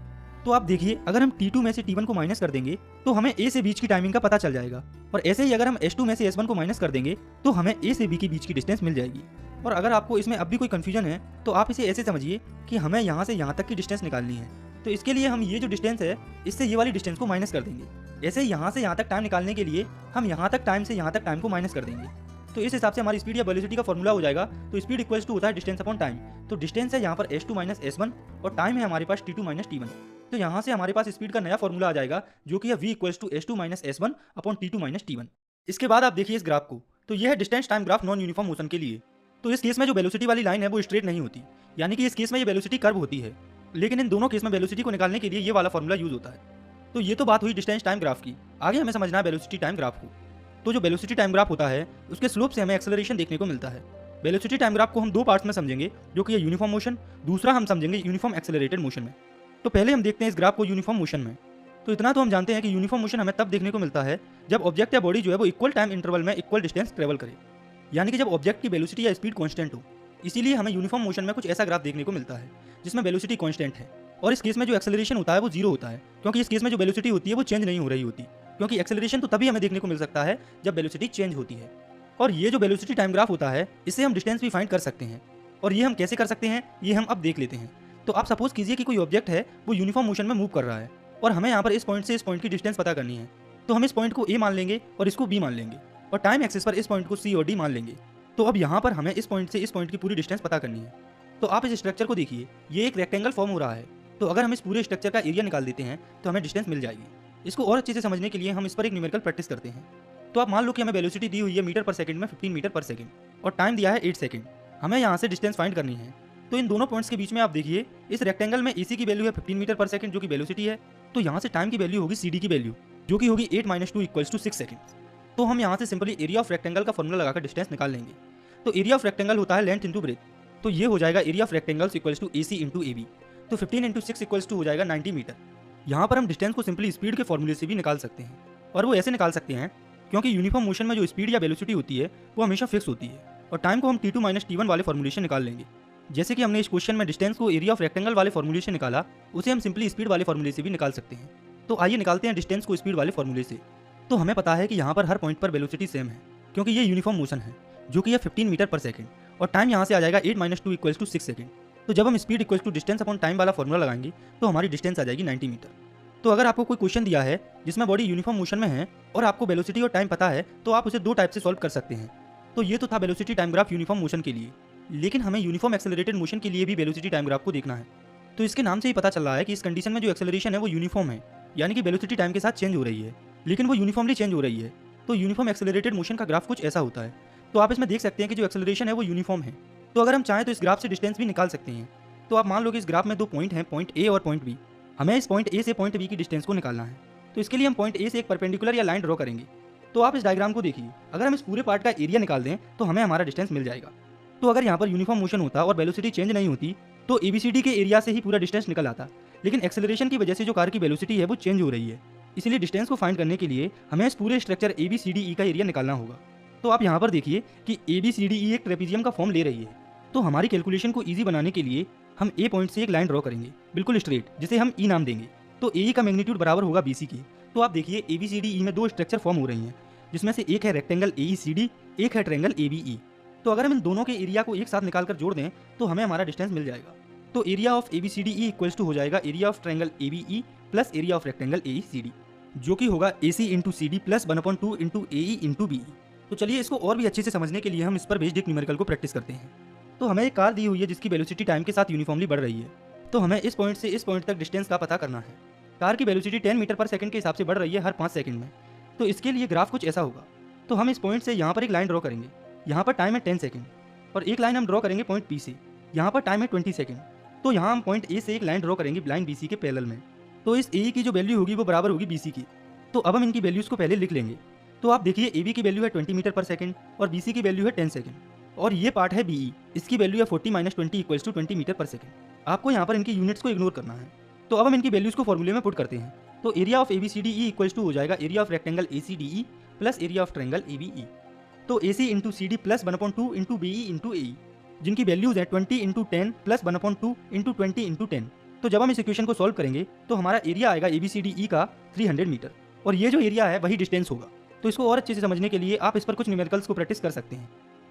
तो आप देखिए अगर हम T2 में से T1 को माइनस कर देंगे तो हमें A से बीच की टाइमिंग का पता चल जाएगा, और ऐसे ही अगर हम S2 में से S1 को माइनस कर देंगे तो हमें A से B के बीच की डिस्टेंस मिल जाएगी। और अगर आपको इसमें अब भी कोई कंफ्यूजन है तो आप इसे ऐसे समझिए कि हमें यहाँ से यहाँ तक की डिस्टेंस निकालनी है, तो इसके लिए हम ये जो डिस्टेंस है इससे ये वाली डिस्टेंस को माइनस कर देंगे। ऐसे यहाँ से यहाँ तक टाइम निकालने के लिए हम यहाँ तक टाइम से यहाँ तक टाइम को माइनस कर देंगे। तो इस हिसाब से हमारी स्पीड या वेलोसिटी का फॉर्मूला हो जाएगा। तो स्पीड इक्वल्स टू होता है डिस्टेंस अपॉन टाइम। तो डिस्टेंस है यहाँ पर S2 माइनस S1 और टाइम है हमारे पास T2 माइनस T1। तो यहाँ से हमारे पास स्पीड का नया फॉर्मूला आ जाएगा जो कि है V equals to S2 minus S1 upon T2 minus T1। इसके बाद आप देखिए इस ग्राफ को, तो यह है distance time graph non uniform motion के लिए। तो इस केस में जो वेलोसिटी वाली लाइन है वो स्ट्रेट नहीं होती, यानी कि इस केस में ये वेलोसिटी कर्व होती है, लेकिन इन दोनों केस में वेलोसिटी को निकालने के लिए ये वाला फॉर्मूला यूज होता है। तो ये तो बात हुई डिस्टेंस टाइम ग्राफ की। आगे हमें समझना है वेलोसिटी टाइम ग्राफ को। तो जो वेलोसिटी टाइम ग्राफ होता है उसके स्लोप से हमें एक्सेलरेशन देखने को मिलता है। वेलोसिटी टाइम ग्राफ को हम दो पार्ट्स में समझेंगे, जो कि है यूनिफॉर्म मोशन, दूसरा हम समझेंगे यूनिफॉर्म एक्सेलरेटेड मोशन में। तो पहले हम देखते हैं इस ग्राफ को यूनिफॉर्म मोशन में। तो इतना तो हम जानते हैं कि यूनिफॉर्म मोशन हमें तब देखने को मिलता है जब ऑब्जेक्ट या बॉडी जो है वो इक्वल टाइम इंटरवल में इक्वल डिस्टेंस ट्रेवल करे, यानी कि जब ऑब्जेक्ट की वेलोसिटी या स्पीड कांस्टेंट हो। इसीलिए हमें यूनिफॉर्म मोशन में कुछ ऐसा ग्राफ देखने को मिलता है जिसमें वेलोसिटी कांस्टेंट है, और इस केस में जो एक्सेलरेशन होता है वो जीरो होता है, क्योंकि इस केस में जो वेलोसिटी होती है वो चेंज नहीं हो रही होती, क्योंकि एक्सेलरेशन तो तभी हमें देखने को मिल सकता है जब वेलोसिटी चेंज होती है। और ये जो वेलोसिटी टाइम ग्राफ होता है इससे हम डिस्टेंस भी फाइंड कर सकते हैं, और ये हम कैसे कर सकते हैं ये हम अब देख लेते हैं। तो आप सपोज कीजिए कि कोई ऑब्जेक्ट है वो यूनिफॉर्म मोशन में मूव कर रहा है, और हमें यहाँ पर इस पॉइंट से इस पॉइंट की डिस्टेंस पता करनी है। तो हम इस पॉइंट को A मान लेंगे और इसको B मान लेंगे, और टाइम एक्सिस पर इस पॉइंट को C और D मान लेंगे। तो अब यहाँ पर हमें इस पॉइंट से इस पॉइंट की पूरी डिस्टेंस पता करनी है। तो आप इस स्ट्रक्चर को देखिए, ये एक रेक्टेंगल फॉर्म हो रहा है। तो अगर हम इस पूरे स्ट्रक्चर का एरिया निकाल देते हैं तो हमें डिस्टेंस मिल जाएगी। इसको और अच्छे से समझने के लिए हम इस पर एक न्यूमेरिकल प्रैक्टिस करते हैं। तो आप मान लो कि हमें वेलोसिटी दी हुई है मीटर पर सेकंड में 15 मीटर पर सेकंड, और टाइम दिया है 8 सेकंड। हमें यहाँ से डिस्टेंस फाइंड करनी है। तो इन दोनों पॉइंट्स के बीच में आप देखिए इस रेक्टेंगल में AC की वैल्यू है 15 मीटर पर सेकंड जो कि वेलोसिटी है। तो यहाँ से टाइम की वैल्यू होगी CD की वैल्यू जो कि होगी 8 - 2 = 6 सेकंड। तो हम यहाँ से सिंपली एरिया ऑफ रेक्टेंगल का फॉर्मूला लगाकर डिस्टेंस निकाल लेंगे। तो एरिया ऑफ रेक्टेंगल होता है लेंथ इंटू ब्रेथ। तो ये हो जाएगा area of rectangles equals to AC into AB। तो 15 × 6 = हो जाएगा 90 मीटर। यहाँ पर हम डिस्टेंस को सिंपली स्पीड के फॉर्मूले से भी निकाल सकते हैं, और वो ऐसे निकाल सकते हैं क्योंकि यूनिफॉर्म मोशन में जो स्पीड या वेलोसिटी होती है वो हमेशा फिक्स होती है, और टाइम को हम T2 माइनस T1 वाले फॉर्मूले से निकाल लेंगे। जैसे कि हमने इस क्वेश्चन में डिस्टेंस को एरिया ऑफ रेक्टेंगल वाले फॉर्मूले से निकाला, उसे हम सिंपली स्पीड वाले फॉर्मूले से भी निकाल सकते हैं। तो आइए निकालते हैं डिस्टेंस को स्पीड वाले फॉर्मूले से। तो हमें पता है कि यहाँ पर हर पॉइंट पर वेलोसिटी सेम है, क्योंकि ये यूनिफॉर्म मोशन है जो कि है 15 मीटर पर सेकंड, और टाइम यहाँ से आ जाएगा 8 - 2 = 6 सेकंड। तो जब हम speed equals to distance upon time वाला फॉर्मूला लगाएंगे तो हमारी डिस्टेंस आ जाएगी 90 मीटर। तो अगर आपको कोई क्वेश्चन दिया है जिसमें बॉडी यूनिफॉर्म मोशन में है और आपको वेलोसिटी और टाइम पता है तो आप उसे दो टाइप से सॉल्व कर सकते हैं। तो ये तो था velocity time graph uniform motion के लिए, लेकिन हमें यूनिफॉर्म एक्सेलरेटेड मोशन के लिए भी वेलोसिटी टाइम ग्राफ को देखना है। तो इसके नाम से ही पता चल रहा है कि इस कंडीशन में जो एक्सेलरेशन है वो यूनिफॉर्म है, यानी कि वेलोसिटी टाइम के साथ चेंज हो रही है, लेकिन वो यूनिफॉर्मली चेंज हो रही है। तो यूनिफॉर्म एक्सेलरेटेड मोशन का ग्राफ कुछ ऐसा होता है। तो आप इसमें देख सकते हैं कि जो एक्सेलरेशन है वो यूनिफॉर्म है। तो अगर हम चाहें तो इस ग्राफ से डिस्टेंस भी निकाल सकते हैं। तो आप मान लो कि इस ग्राफ में दो पॉइंट हैं, पॉइंट A और पॉइंट B। हमें इस पॉइंट A से पॉइंट B की डिस्टेंस को निकालना है। तो इसके लिए हम पॉइंट A से एक परपेंडिकुलर या लाइन ड्रॉ करेंगे। तो आप इस डायग्राम को देखिए, अगर हम इस पूरे पार्ट का एरिया निकाल दें तो हमें हमारा डिस्टेंस मिल जाएगा। तो अगर यहाँ पर यूनिफॉर्म मोशन होता और वेलोसिटी चेंज नहीं होती तो ABCD के एरिया से ही पूरा डिस्टेंस निकल आता, लेकिन एक्सेलरेशन की वजह से जो कार की वेलोसिटी है वो चेंज हो रही है। इसलिए डिस्टेंस को फाइंड करने के लिए हमें इस पूरे स्ट्रक्चर ABCDE का एरिया निकालना होगा। तो आप यहाँ पर देखिए कि ABCDE एक ट्रेपेजियम का फॉर्म ले रही है। तो हमारी कैलकुलेशन को ईजी बनाने के लिए हम A पॉइंट से एक लाइन ड्रॉ करेंगे, बिल्कुल स्ट्रेट, जिसे हम E नाम देंगे। तो AE का मैग्नीट्यूड बराबर होगा BC के। तो आप देखिए ABCDE में दो स्ट्रक्चर फॉर्म हो रही हैं, जिसमें से एक है रेक्टेंगल AECD, एक है ट्रायंगल ABE। तो अगर हम इन दोनों के एरिया को एक साथ निकालकर जोड़ दें तो हमें हमारा डिस्टेंस मिल जाएगा। तो area of ABCDE equals to हो जाएगा area of triangle ABE plus area of rectangle AECD, जो कि होगा AC into CD plus 1/2 into AE into BE। तो चलिए इसको और भी अच्छे से समझने के लिए हम इस पर बेस्ड एक न्यूमेरिकल को प्रैक्टिस करते हैं। तो हमें एक कार दी हुई है जिसकी वेलोसिटी टाइम के साथ यूनिफॉर्मली बढ़ रही है। तो हमें इस पॉइंट से इस पॉइंट तक डिस्टेंस का पता करना है। कार की वेलोसिटी 10 मीटर पर सेकंड के हिसाब से बढ़ रही है हर 5 सेकंड में। तो इसके लिए ग्राफ कुछ ऐसा होगा। तो हम इस पॉइंट से यहाँ पर एक लाइन ड्रॉ करेंगे, यहाँ पर टाइम है 10 सेकंड, और एक लाइन हम ड्रॉ करेंगे पॉइंट P से, यहाँ पर टाइम है 20 सेकंड। तो यहाँ हम पॉइंट A से एक लाइन ड्रॉ करेंगे लाइन BC के पैरेलल में। तो इस AE की जो वैल्यू होगी वो बराबर होगी BC की। तो अब हम इनकी वैल्यूज़ को पहले लिख लेंगे। तो आप देखिए AB की वैल्यू है 20 मीटर पर सेकंड और BC की वैल्यू है 10 सेकंड, और ये पार्ट है BE, इसकी वैल्यू है 40 - 20 = 20 मीटर पर सेकंड। आपको यहाँ पर इनकी यूनिट्स को इग्नोर करना है। तो अब हम इनकी वैल्यूज़ को फॉर्मूले में पुट करते हैं। तो area of ABCDE equals to हो जाएगा area of rectangle ACDE plus area of triangle ABE। तो AC into CD plus 1/2 into BE into AE, जिनकी वैल्यूज है 20 × 10 प्लस 1/2 इंटू 20 × 10। तो जब हम इस इक्वेशन को सॉल्व करेंगे तो हमारा एरिया आएगा ABCDE का 300 मीटर, और ये जो एरिया है वही डिस्टेंस होगा। तो इसको और अच्छे से समझने के लिए आप इस पर कुछ न्यूमेरिकल्स को प्रैक्टिस कर सकते हैं।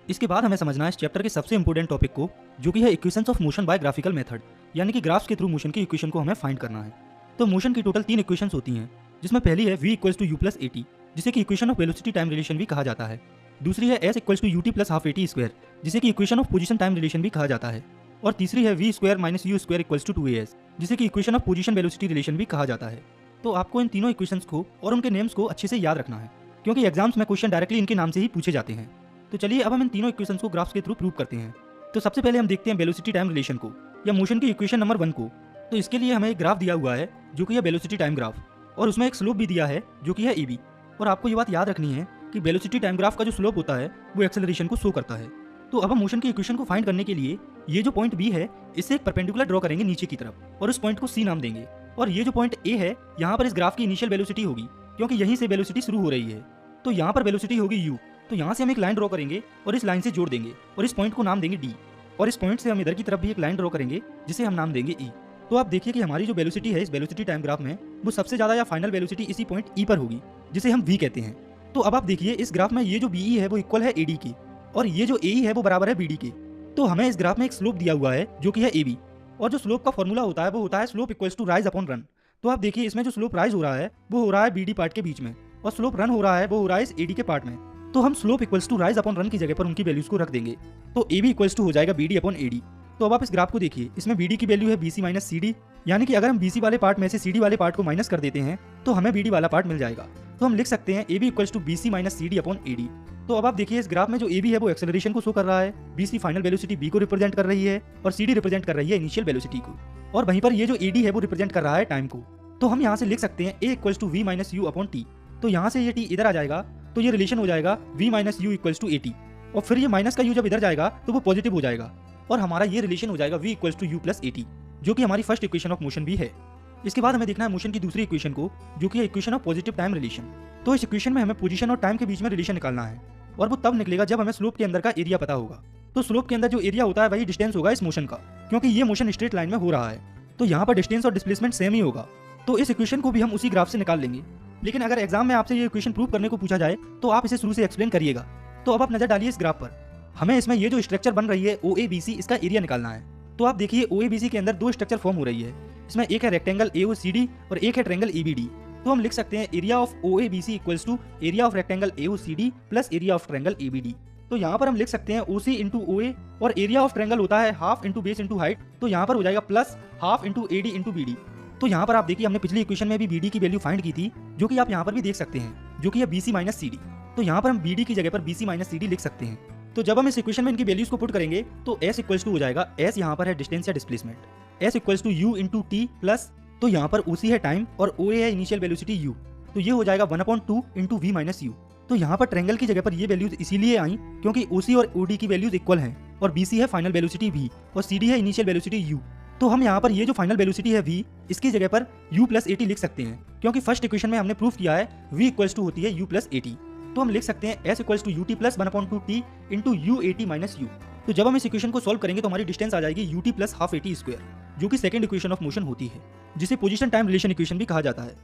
इसके बाद हमें समझना है इस चैप्टर के सबसे इंपॉर्टेंट टॉपिक को, जो कि है equations of motion by graphical method, यानी कि ग्राफ्स के थ्रू मोशन की इक्वेशन को हमें फाइंड करना है। तो मोशन की टोटल 3 इक्वेशंस होती हैं, जिसमें पहली है v = u + at, जिसे कि equation of velocity time relation भी कहा जाता है। दूसरी है s = ut + ½ at², जिसे कि equation of position time relation भी कहा जाता है। और तीसरी है v² - u² = 2as, जिसे कि equation of position velocity relation भी कहा जाता है। तो आपको इन तीनों इक्वेशंस को और उनके नेम्स को अच्छे से याद रखना है, क्योंकि एग्जाम्स में क्वेश्चन डायरेक्टली इनके नाम से ही पूछे जाते हैं। तो चलिए अब हम इन तीनों इक्वेशंस को ग्राफ्स के थ्रू प्रूव करते हैं। तो सबसे पहले हम देखते हैं वेलोसिटी टाइम रिलेशन को, या मोशन की इक्वेशन नंबर 1 को। तो इसके लिए हमें एक ग्राफ दिया हुआ है जो कि है वेलोसिटी टाइम ग्राफ, और उसमें एक स्लोप भी दिया है जो कि है AB। और आपको ये बात याद रखनी है कि वेलोसिटी टाइम ग्राफ का जो स्लोप होता है वो एक्सेलरेशन को शो करता है। तो अब हम मोशन की इक्वेशन को फाइंड करने के लिए ये जो पॉइंट B है इससे एक परपेंडिकुलर ड्रॉ करेंगे नीचे की तरफ, और उस पॉइंट को C नाम देंगे। और ये जो पॉइंट A है, यहाँ पर इस ग्राफ की इनिशियल वेलोसिटी होगी, क्योंकि यहीं से वेलोसिटी शुरू हो रही है। तो यहाँ पर वेलोसिटी होगी u। तो यहाँ से हम एक लाइन ड्रॉ करेंगे और इस लाइन से जोड़ देंगे, और इस पॉइंट को नाम देंगे D। और इस पॉइंट से हम इधर की तरफ भी एक लाइन ड्रॉ करेंगे जिसे हम नाम देंगे E। तो आप देखिए कि हमारी जो वेलोसिटी है इस वेलोसिटी टाइम ग्राफ में, वो सबसे ज़्यादा या फाइनल वेलोसिटी इसी पॉइंट E पर होगी, जिसे हम V कहते हैं। तो अब आप देखिए इस ग्राफ में ये जो BE है वो इक्वल है AD की, और ये जो AE है वो बराबर है BD के। तो हमें इस ग्राफ में एक स्लोप दिया हुआ है जो कि है AB, और जो स्लोप का फॉर्मूला होता है वो होता है स्लोप = राइज अपॉन रन। तो आप देखिए इसमें जो स्लोप राइज हो रहा है वो हो रहा है BD पार्ट के बीच में, और स्लोप रन हो रहा है वो हो रहा है इस AD के पार्ट में। तो हम स्लोप = राइज अपॉन रन की जगह पर उनकी वैल्यूज को रख देंगे। तो AB = हो जाएगा BD अपॉन AD। तो अब आप इस ग्राफ को देखिए, इसमें BD की वैल्यू है BC - CD, यानी कि अगर हम BC वाले पार्ट में से CD वाले पार्ट को माइनस कर देते हैं तो हमें BD वाला पार्ट मिल जाएगा। तो हम लिख सकते हैं AB = BC - CD upon AD। तो अब आप देखिए इस ग्राफ में जो AB है वो एक्सेलरेशन को शो कर रहा है, BC फाइनल वेलोसिटी B को रिप्रेजेंट कर रही है, और CD रिप्रेजेंट कर रही है इनिशियल वेलोसिटी को, और वहीं पर ये जो AD है वो रिप्रेजेंट कर रहा है टाइम को। तो हम यहाँ से लिख सकते हैं A = V - U upon T। तो यहाँ से ये T इधर आ जाएगा, तो ये रिलेशन हो जाएगा V - U = AT, और फिर ये माइनस का U जब इधर जाएगा तो वो पॉजिटिव हो जाएगा, और हमारा ये रिलेशन हो जाएगा V = U + AT, जो कि हमारी फर्स्ट इक्वेशन ऑफ मोशन भी है। इसके बाद हमें देखना है मोशन की दूसरी इक्वेशन को, जो कि है equation of positive time relation. तो इस इक्वेशन में हमें पोजीशन और टाइम के बीच में रिलेशन निकालना है, और वो तब निकलेगा जब हमें स्लोप के अंदर का एरिया पता होगा। तो स्लोप के अंदर जो एरिया होता है वही डिस्टेंस होगा इस मोशन का, क्योंकि ये मोशन स्ट्रेट लाइन में हो रहा है। तो यहाँ पर डिस्टेंस और डिस्प्लेसमेंट सेम ही होगा। तो इस इक्वेशन को भी हम उसी ग्राफ से निकाल लेंगे। लेकिन अगर एग्जाम में आपसे ये इक्वेशन प्रूव करने को पूछा जाए तो आप इसे शुरू से एक्सप्लेन करिएगा। तो अब आप नजर डालिए इस ग्राफ पर, हमें इसमें ये जो स्ट्रक्चर बन रही है OABC, इसका एरिया निकालना है। तो आप देखिए OABC के अंदर 2 स्ट्रक्चर फॉर्म हो रही है, इसमें एक है रेक्टेंगल AOCD और एक है ट्रायंगल ABD। तो हम लिख सकते हैं area of OABC = area of rectangle AOCD plus area of triangle ABD। तो यहाँ पर हम लिख सकते हैं OC × OA, और एरिया ऑफ ट्रायंगल होता है हाफ × बेस × हाइट, तो यहाँ पर हो जाएगा प्लस हाफ × AD × BD। तो यहाँ पर आप देखिए हमने पिछली इक्वेशन में भी BD की वैल्यू फाइंड की थी, जो कि आप यहाँ पर भी देख सकते हैं, जो कि है BC - CD। तो यहाँ पर हम BD की जगह पर BC - CD लिख सकते हैं। तो जब हम इस इक्वेशन में इनकी वैल्यूज को पुट करेंगे तो S = हो जाएगा, S यहाँ पर है डिस्टेंस या displacement, S = U × T plus, तो यहाँ पर OC है टाइम और OA है इनिशियल वेलोसिटी U, तो ये हो जाएगा 1/2 × V - U। तो यहाँ पर ट्रायंगल की जगह पर ये वैल्यूज इसीलिए आई क्योंकि OC और OD की वैल्यूज इक्वल हैं, और BC है फाइनल वेलोसिटी V और CD है इनिशियल वेलोसिटी U। तो हम यहाँ पर ये जो फाइनल वेलोसिटी है V, इसकी जगह पर U + AT लिख सकते हैं, क्योंकि फर्स्ट इक्वेशन में हमने प्रूव किया है V = होती है U + AT। तो हम लिख सकते हैं S = UT + 1/2 T × UAT - U। तो जब हम इस इक्वेशन को सॉल्व करेंगे तो हमारी डिस्टेंस आ जाएगी UT + ½ AT², जो कि सेकंड इक्वेशन ऑफ मोशन होती है, जिसे पोजीशन टाइम रिलेशन इक्वेशन भी कहा जाता है।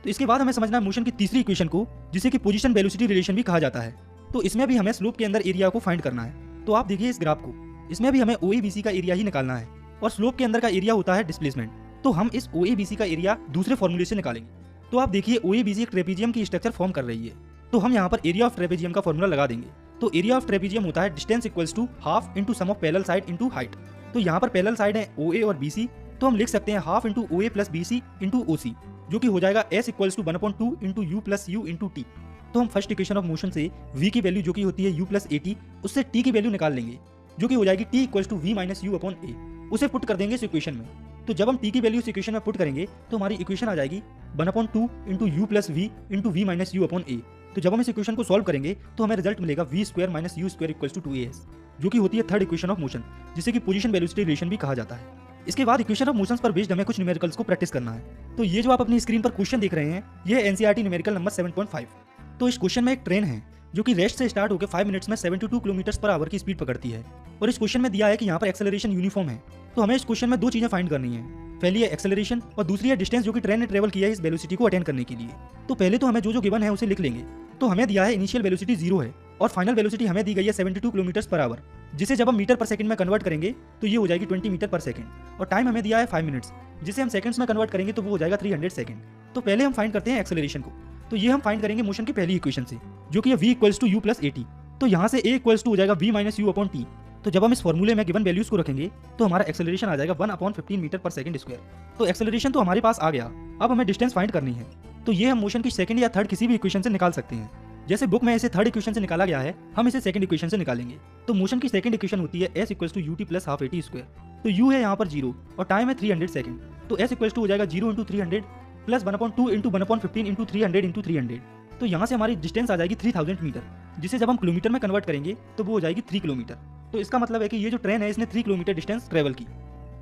तो इसके बाद हमें समझना है मोशन की तीसरी इक्वेशन को, जिसे कि पोजीशन वेलोसिटी रिलेशन भी कहा जाता है। तो इसमें भी हमें स्लोप के अंदर एरिया को फाइंड करना है। तो आप देखिए इस ग्राफ को, इसमें भी हमें OABC का एरिया ही निकालना है, और स्लोप के अंदर का एरिया होता है डिस्प्लेसमेंट। तो हम इस OABC का एरिया दूसरे फॉर्मूले से निकालेंगे। तो आप देखिए OABC एक ट्रेपेजियम की स्ट्रक्चर फॉर्म कर रही है, तो हम यहाँ पर एरिया ऑफ ट्रेपेजियम का फॉर्मूला लगा देंगे। तो एरिया ऑफ ट्रेपेजियम होता है distance = half × sum of parallel side × height. तो यहाँ पर पैरेलल साइड है OA और BC, तो हम लिख सकते हैं हाफ × OA + BC × OC, जो कि हो जाएगा S = 1/2 × U + U × T। तो हम फर्स्ट इक्वेशन ऑफ मोशन से V की वैल्यू जो कि होती है U + AT, उससे T की वैल्यू निकाल लेंगे, जो कि हो जाएगी T = V - U upon A। उसे पुट कर देंगे इस इक्वेशन में। तो जब हम T की वैल्यू इस इक्वेशन में पुट करेंगे तो हमारी इक्वेशन आ जाएगी 1/2 × U + V × V - U upon A। तो जब हम इस इक्वेशन को सॉल्व करेंगे तो हमें रिजल्ट मिलेगा V² - U² = 2as, जो कि होती है थर्ड इक्वेशन ऑफ मोशन, जिसे कि पोजीशन वेलोसिटी रिलेशन भी कहा जाता है। इसके बाद इक्वेशन ऑफ मोशंस पर बेस्ड हमें कुछ न्यूमेरिकल्स को प्रैक्टिस करना है। तो ये जो आप अपनी स्क्रीन पर क्वेश्चन देख रहे हैं, ये है NCERT न्यूमेरिकल नंबर 7.5। तो इस क्वेश्चन में एक ट्रेन है जो कि रेस्ट से स्टार्ट होकर 5 मिनट्स में 72 किलोमीटर पर आवर की स्पीड पकड़ती है, और इस क्वेश्चन में दिया है कि यहाँ पर एक्सेलरेशन यूनिफॉर्म है, तो हमें इस क्वेश्चन में दो चीजें फाइंड करनी है। पहली है एक्सेलरेशन और दूसरी है डिस्टेंस जो कि ट्रेन ने ट्रेवल किया है इस वेलोसिटी को अटेन करने के लिए। तो पहले तो हमें जो गिवन है उसे लिख लेंगे। तो हमें दिया है इनिशियल वेलोसिटी 0 है और फाइनल वेलोसिटी हमें दी गई है 72 किलोमीटर पर आवर, जिसे जब हम मीटर पर सेकंड में कन्वर्ट करेंगे तो ये हो जाएगी 20 मीटर पर सेकंड। और टाइम हमें दिया है 5 मिनट्स, जिसे हम सेकंड्स में कन्वर्ट करेंगे तो वो हो जाएगा 300 सेकंड। तो पहले हम फाइंड करते हैं एक्सेलरेशन को। तो ये हम फाइंड करेंगे मोशन की पहली इक्वेशन से, जो कि है v equals to u plus a t. तो यहाँ से a इक्वल्स टू हो जाएगा v minus u upon t. तो जब हम इस फॉर्मूले में गिवन वैल्यूज को रखेंगे तो हमारा एक्सेलरेशन आ जाएगा 1/15 मीटर पर सेकंड स्क्वायर। तो एक्सेलरेशन तो हमारे पास आ गया, अब हमें डिस्टेंस फाइंड करनी है। तो ये हम मोशन की सेकंड या थर्ड किसी भी इक्वेशन से निकाल सकते हैं। जैसे बुक में इसे थर्ड इक्वेशन से निकाला गया है, हम इसे सेकंड इक्वेशन से निकालेंगे। तो मोशन की सेकंड इक्वेशन होती है s equals to u t plus half a t square. तो u है यहाँ पर 0 और टाइम है 300 सेकंड। तो s इक्वल्स टू हो जाएगा 0 into 300 plus 1/2 into 1/15 into 300 into 300। तो यहाँ से हमारी डिस्टेंस आ जाएगी 3000 मीटर, जिसे जब हम किलोमीटर में कन्वर्ट करेंगे तो वो हो जाएगी 3 किलोमीटर। तो इसका मतलब है कि ये जो ट्रेन है इसने 3 किलोमीटर डिस्टेंस ट्रेवल की।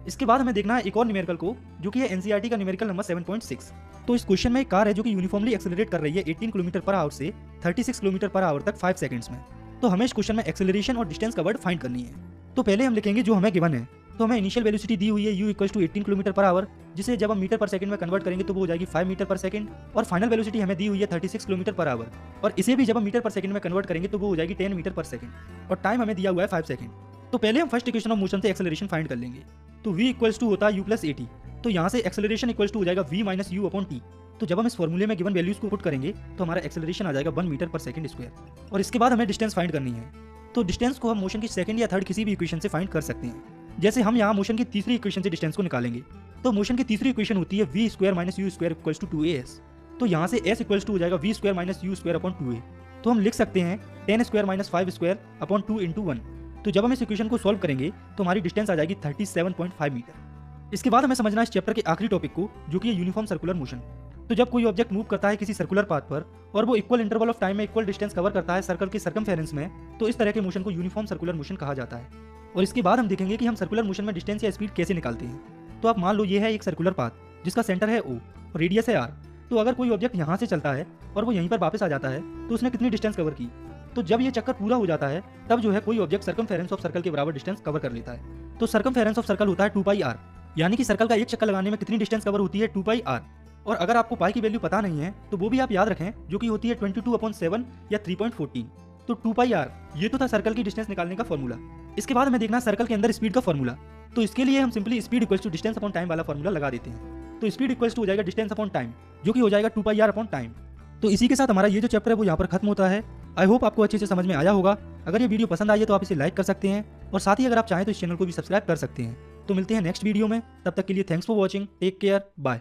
इसके बाद हमें देखना है एक और न्यूमेरिकल को, जो कि है एनसीईआरटी का न्यूमेरिकल नंबर 7.6। तो इस क्वेश्चन में एक कार है जो कि यूनिफॉर्मली एक्सेलरेट कर रही है 18 किलोमीटर पर आवर से 36 किलोमीटर पर आवर तक 5 सेकंड्स में। तो हमें इस क्वेश्चन में एक्सेलरेशन और डिस्टेंस का वर्ड फाइंड करनी है। तो पहले हम लिखेंगे जो हमें गिवन है। तो हमें इनिशियल वेलोसिटी दी हुई है u equals to 18 kilometre per hour, जिसे जब हम मीटर पर सेकंड में कन्वर्ट करेंगे तो वो हो जाएगी 5 मीटर पर सेकंड। और फाइनल वेलोसिटी हमें दी हुई है 36 किलोमीटर पर आवर, और इसे भी जब हम मीटर पर सेकंड में कन्वर्ट करेंगे तो वो हो जाएगी 10 मीटर पर सेकंड। और टाइम हमें दिया हुआ है 5 सेकंड। तो पहले हम फर्स्ट इक्वेशन ऑफ मोशन से एक्सेलरेशन फाइंड कर लेंगे। तो v इक्वल्स टू होता है u प्लस ए टी। तो यहाँ से एक्सेलरेशन इक्वल्स टू हो जाएगा v minus u upon t. तो जब हम इस फॉर्मूले में गिवन वैल्यूज को पुट करेंगे तो हमारा एक्सेलरेशन आ जाएगा 1 मीटर पर सेकंड स्क्वायर। और इसके बाद हमें डिस्टेंस फाइंड करनी है। तो डिस्टेंस को हम मोशन की सेकंड या थर्ड किसी भी इक्वेशन से फाइंड कर सकते हैं। जैसे हम यहाँ मोशन की तीसरी इक्वेशन से डिस्टेंस को निकालेंगे। तो मोशन की तीसरी इक्वेशन होती है v square minus u square equals to 2as। तो यहाँ से s इक्वल्स टू हो जाएगा v square minus u square upon 2a। तो हम लिख सकते हैं 10 square minus 5 square upon 2 into 1। तो जब हम इस इक्वेशन को सॉल्व करेंगे तो हमारी डिस्टेंस आ जाएगी 37.5 मीटर। इसके बाद हमें समझना है इस चैप्टर के आखिरी टॉपिक को, जो कि है यूनिफॉर्म सर्कुलर मोशन। तो जब कोई ऑब्जेक्ट मूव करता है किसी सर्कुलर पाथ पर और वो इक्वल इंटरवल ऑफ टाइम में इक्वल डिस्टेंस कवर करता है सर्कल के सर्कमफेरेंस में, तो इस तरह के मोशन को यूनिफॉर्म सर्कुलर मोशन कहा जाता है। और इसके बाद हम देखेंगे कि हम सर्कुलर मोशन में डिस्टेंस या स्पीड कैसे निकालते हैं। तो आप मान लो ये है एक सर्कुलर पाथ जिसका सेंटर है O और रेडियस है R। तो अगर कोई ऑब्जेक्ट यहाँ से चलता है और वो यहीं पर वापस आ जाता है तो उसने कितनी डिस्टेंस कवर की। तो जब ये चक्कर पूरा हो जाता है तब जो है कोई ऑब्जेक्ट सर्कमफेरेंस ऑफ सर्कल के बराबर डिस्टेंस कवर कर लेता है। तो सर्कमफेरेंस ऑफ सर्कल होता है 2 पाई r, यानी कि सर्कल का एक चक्कर लगाने में कितनी डिस्टेंस कवर होती है 2 पाई r। और अगर आपको पाई की वैल्यू पता नहीं है तो वो भी आप याद रखें, जो कि होती है 22/7 या 3.14। तो 2 पाई r ये तो था सर्कल की डिस्टेंस निकालने का फॉर्मूला। इसके बाद हमें देखना सर्कल के अंदर स्पीड का फॉर्मूला। तो इसके लिए हम simply speed equals to distance upon time वाला फॉर्मूला लगा देते हैं। तो स्पीड इक्वल्स टू हो जाएगा डिस्टेंस अपॉन टाइम, जो कि हो जाएगा 2 पाई r अपॉन टाइम। तो इसी के साथ हमारा ये जो चैप्टर है वो यहाँ पर खत्म होता है। आई होप आपको अच्छे से समझ में आया होगा। अगर ये वीडियो पसंद आई है तो आप इसे लाइक कर सकते हैं, और साथ ही अगर आप चाहें तो इस चैनल को भी सब्सक्राइब कर सकते हैं। तो मिलते हैं नेक्स्ट वीडियो में, तब तक के लिए thanks for watching, take care, bye.